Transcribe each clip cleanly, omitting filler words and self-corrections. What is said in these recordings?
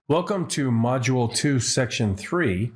Welcome to Module 2, Section 3,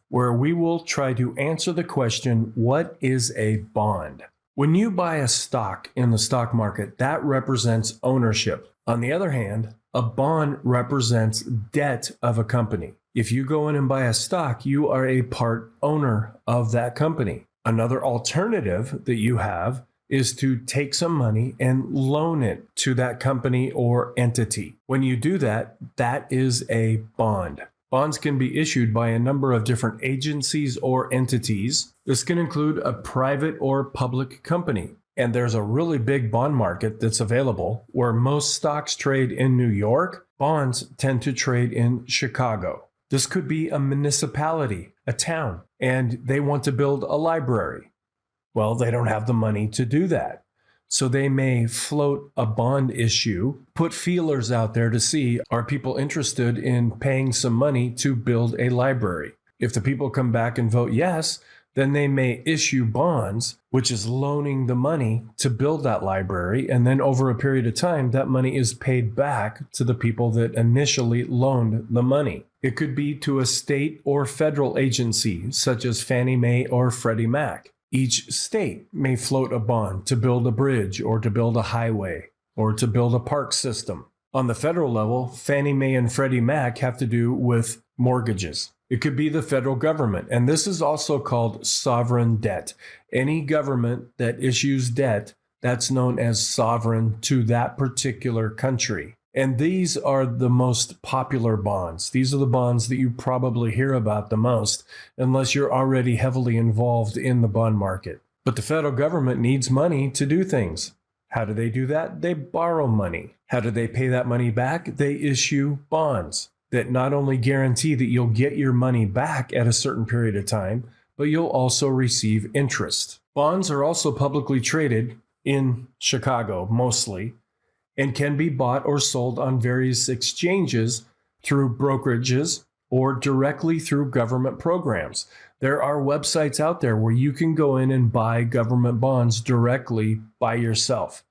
where we will try to answer the question, what is a bond? When you buy a stock in the stock market, that represents ownership. On the other hand, a bond represents debt of a company. If you go in and buy a stock, you are a part owner of that company. Another alternative that you have is to take some money and loan it to that company or entity. When you do that, that is a bond. Bonds can be issued by a number of different agencies or entities. This can include a private or public company. And there's a really big bond market that's available where most stocks trade in New York. Bonds tend to trade in Chicago. This could be a municipality, a town, and they want to build a library. Well, they don't have the money to do that. So they may float a bond issue, put feelers out there to see, are people interested in paying some money to build a library? If the people come back and vote yes, then they may issue bonds, which is loaning the money to build that library. And then over a period of time, that money is paid back to the people that initially loaned the money. It could be to a state or federal agency, such as Fannie Mae or Freddie Mac. Each state may float a bond to build a bridge or to build a highway or to build a park system. On the federal level, Fannie Mae and Freddie Mac have to do with mortgages. It could be the federal government, and this is also called sovereign debt. Any government that issues debt, that's known as sovereign to that particular country. And these are the most popular bonds. These are the bonds that you probably hear about the most, unless you're already heavily involved in the bond market. But the federal government needs money to do things. How do they do that? They borrow money. How do they pay that money back? They issue bonds that not only guarantee that you'll get your money back at a certain period of time, but you'll also receive interest. Bonds are also publicly traded in Chicago, mostly, and can be bought or sold on various exchanges through brokerages or directly through government programs. There are websites out there where you can go in and buy government bonds directly by yourself.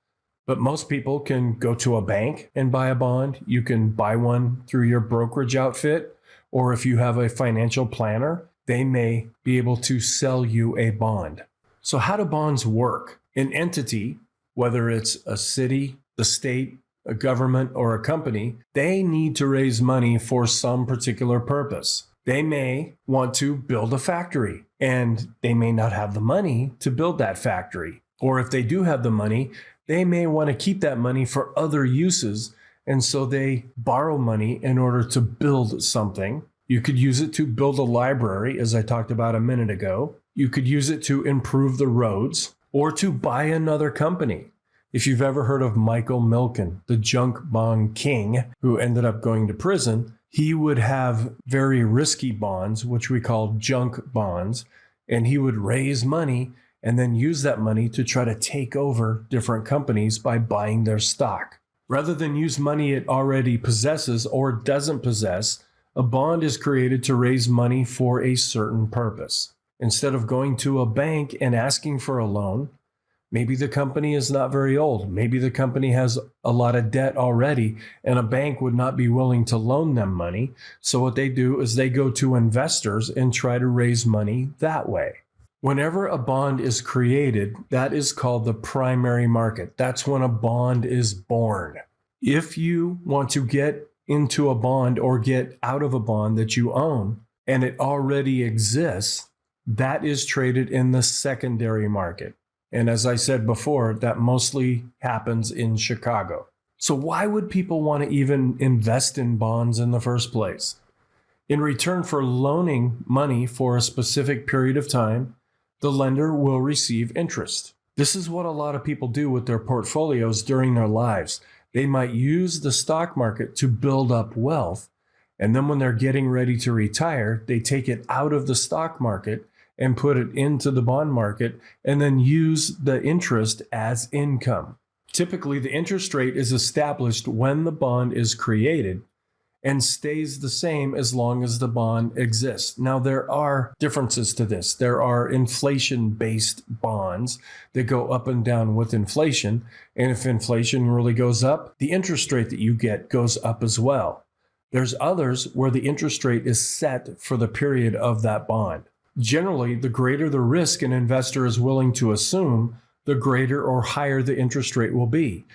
But most people can go to a bank and buy a bond. You can buy one through your brokerage outfit, or if you have a financial planner, they may be able to sell you a bond. So how do bonds work? An entity, whether it's a city, the state, a government, or a company, they need to raise money for some particular purpose. They may want to build a factory, and they may not have the money to build that factory. Or if they do have the money, they may want to keep that money for other uses, and so they borrow money in order to build something. You could use it to build a library, as I talked about a minute ago. You could use it to improve the roads or to buy another company. If you've ever heard of Michael Milken, the junk bond king who ended up going to prison, he would have very risky bonds, which we call junk bonds, and he would raise money and then use that money to try to take over different companies by buying their stock. Rather than use money it already possesses or doesn't possess, a bond is created to raise money for a certain purpose. Instead of going to a bank and asking for a loan, maybe the company is not very old. Maybe the company has a lot of debt already, and a bank would not be willing to loan them money. So what they do is they go to investors and try to raise money that way. Whenever a bond is created, that is called the primary market. That's when a bond is born. If you want to get into a bond or get out of a bond that you own and it already exists, that is traded in the secondary market. And as I said before, that mostly happens in Chicago. So why would people want to even invest in bonds in the first place? In return for loaning money for a specific period of time, the lender will receive interest. This is what a lot of people do with their portfolios during their lives. They might use the stock market to build up wealth, and then when they're getting ready to retire, they take it out of the stock market and put it into the bond market and then use the interest as income. Typically, the interest rate is established when the bond is created and stays the same as long as the bond exists. Now, there are differences to this. There are inflation-based bonds that go up and down with inflation. And if inflation really goes up, the interest rate that you get goes up as well. There's others where the interest rate is set for the period of that bond. Generally, the greater the risk an investor is willing to assume, the greater or higher the interest rate will be.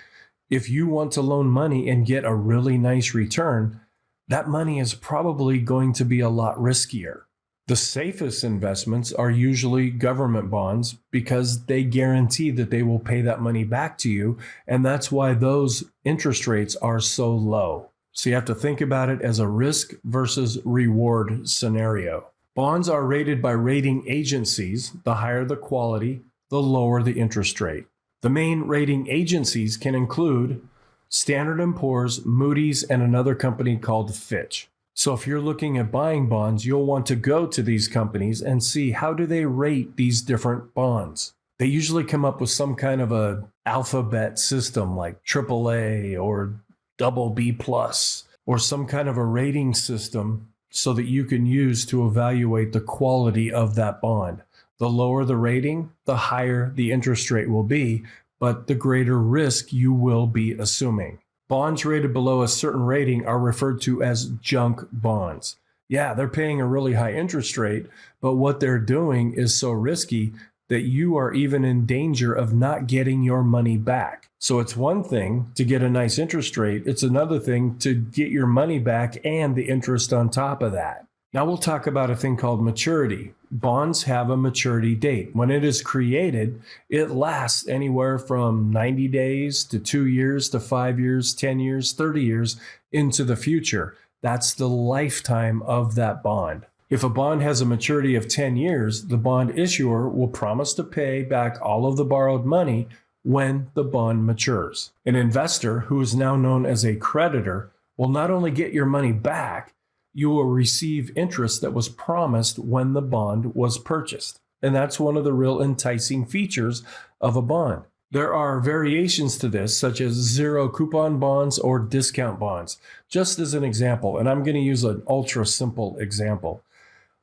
If you want to loan money and get a really nice return, that money is probably going to be a lot riskier. The safest investments are usually government bonds because they guarantee that they will pay that money back to you, and that's why those interest rates are so low. So you have to think about it as a risk versus reward scenario. Bonds are rated by rating agencies. The higher the quality, the lower the interest rate. The main rating agencies can include Standard & Poor's, Moody's, and another company called Fitch. So if you're looking at buying bonds, you'll want to go to these companies and see how do they rate these different bonds. They usually come up with some kind of a alphabet system like AAA or BB+, or some kind of a rating system so that you can use to evaluate the quality of that bond. The lower the rating, the higher the interest rate will be, but the greater risk you will be assuming. Bonds rated below a certain rating are referred to as junk bonds. Yeah, they're paying a really high interest rate, but what they're doing is so risky that you are even in danger of not getting your money back. So it's one thing to get a nice interest rate. It's another thing to get your money back and the interest on top of that. Now we'll talk about a thing called maturity. Bonds have a maturity date. When it is created, it lasts anywhere from 90 days to 2 years to 5 years, 10 years, 30 years into the future. That's the lifetime of that bond. If a bond has a maturity of 10 years, the bond issuer will promise to pay back all of the borrowed money when the bond matures. An investor, who is now known as a creditor, will not only get your money back, you will receive interest that was promised when the bond was purchased. And that's one of the real enticing features of a bond. There are variations to this, such as zero coupon bonds or discount bonds. Just as an example, and I'm going to use an ultra simple example.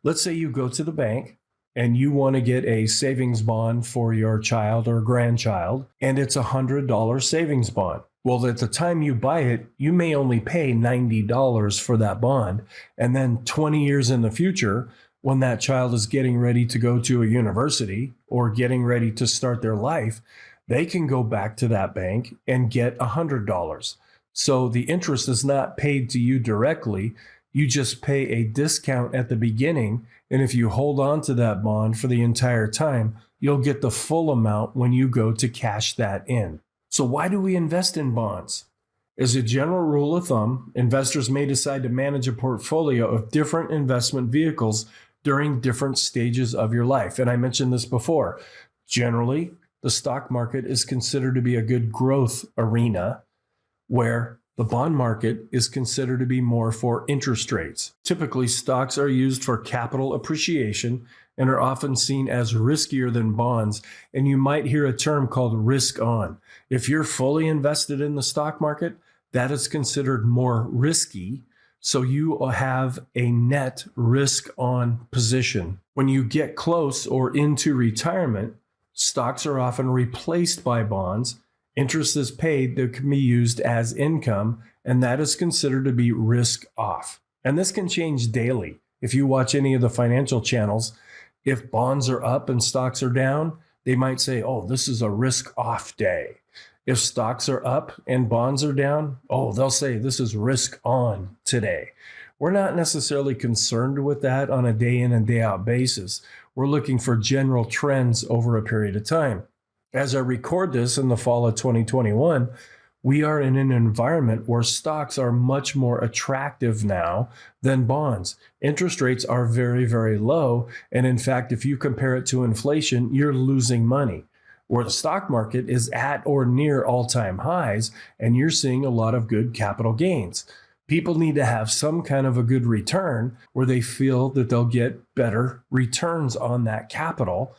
Let's say you go to the bank and you want to get a savings bond for your child or grandchild, and it's a $100 savings bond. Well, at the time you buy it, you may only pay $90 for that bond. And then 20 years in the future, when that child is getting ready to go to a university or getting ready to start their life, they can go back to that bank and get $100. So the interest is not paid to you directly. You just pay a discount at the beginning. And if you hold on to that bond for the entire time, you'll get the full amount when you go to cash that in. So why do we invest in bonds? As a general rule of thumb, investors may decide to manage a portfolio of different investment vehicles during different stages of your life. And I mentioned this before. Generally, the stock market is considered to be a good growth arena, where the bond market is considered to be more for interest rates. Typically, stocks are used for capital appreciation and are often seen as riskier than bonds. And you might hear a term called risk on. If you're fully invested in the stock market, that is considered more risky. So you have a net risk on position. When you get close or into retirement, stocks are often replaced by bonds. Interest is paid that can be used as income, and that is considered to be risk off. And this can change daily. If you watch any of the financial channels, if bonds are up and stocks are down, they might say, oh, this is a risk off day. If stocks are up and bonds are down, oh, they'll say this is risk on today. We're not necessarily concerned with that on a day in and day out basis. We're looking for general trends over a period of time. As I record this in the fall of 2021, we are in an environment where stocks are much more attractive now than bonds. Interest rates are very, very low. And in fact, if you compare it to inflation, you're losing money. Where the stock market is at or near all-time highs, and you're seeing a lot of good capital gains. People need to have some kind of a good return where they feel that they'll get better returns on that capital.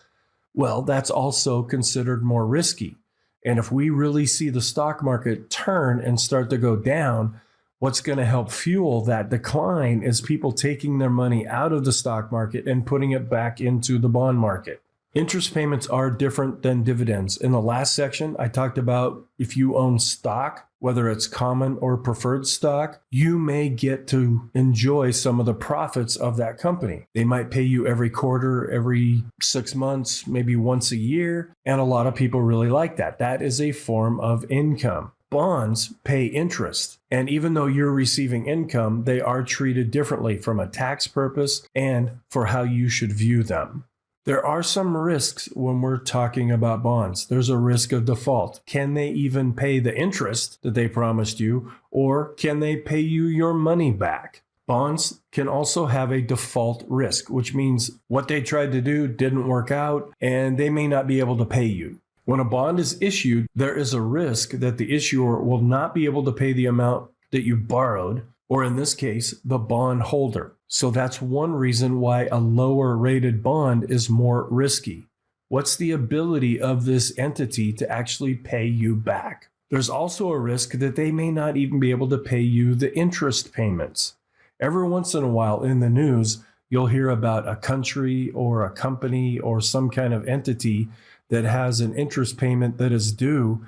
Well, that's also considered more risky. And if we really see the stock market turn and start to go down, what's going to help fuel that decline is people taking their money out of the stock market and putting it back into the bond market. Interest payments are different than dividends. In the last section, I talked about if you own stock, whether it's common or preferred stock, you may get to enjoy some of the profits of that company. They might pay you every quarter, every 6 months, maybe once a year. And a lot of people really like that. That is a form of income. Bonds pay interest. And even though you're receiving income, they are treated differently from a tax purpose and for how you should view them. There are some risks when we're talking about bonds. There's a risk of default. Can they even pay the interest that they promised you, or can they pay you your money back? Bonds can also have a default risk, which means what they tried to do didn't work out and they may not be able to pay you. When a bond is issued, there is a risk that the issuer will not be able to pay the amount that you borrowed, or in this case, the bond holder. So that's one reason why a lower rated bond is more risky. What's the ability of this entity to actually pay you back? There's also a risk that they may not even be able to pay you the interest payments. Every once in a while in the news, you'll hear about a country or a company or some kind of entity that has an interest payment that is due,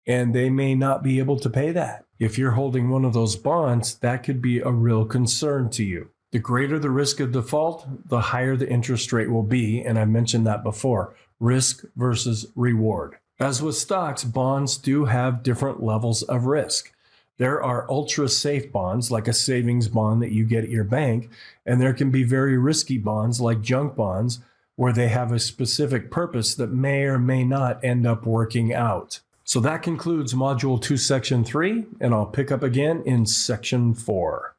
and they may not be able to pay that. If you're holding one of those bonds, that could be a real concern to you. The greater the risk of default, the higher the interest rate will be, and I mentioned that before, risk versus reward. As with stocks, bonds do have different levels of risk. There are ultra safe bonds, like a savings bond that you get at your bank, and there can be very risky bonds like junk bonds, where they have a specific purpose that may or may not end up working out. So that concludes Module 2, Section 3, and I'll pick up again in Section 4.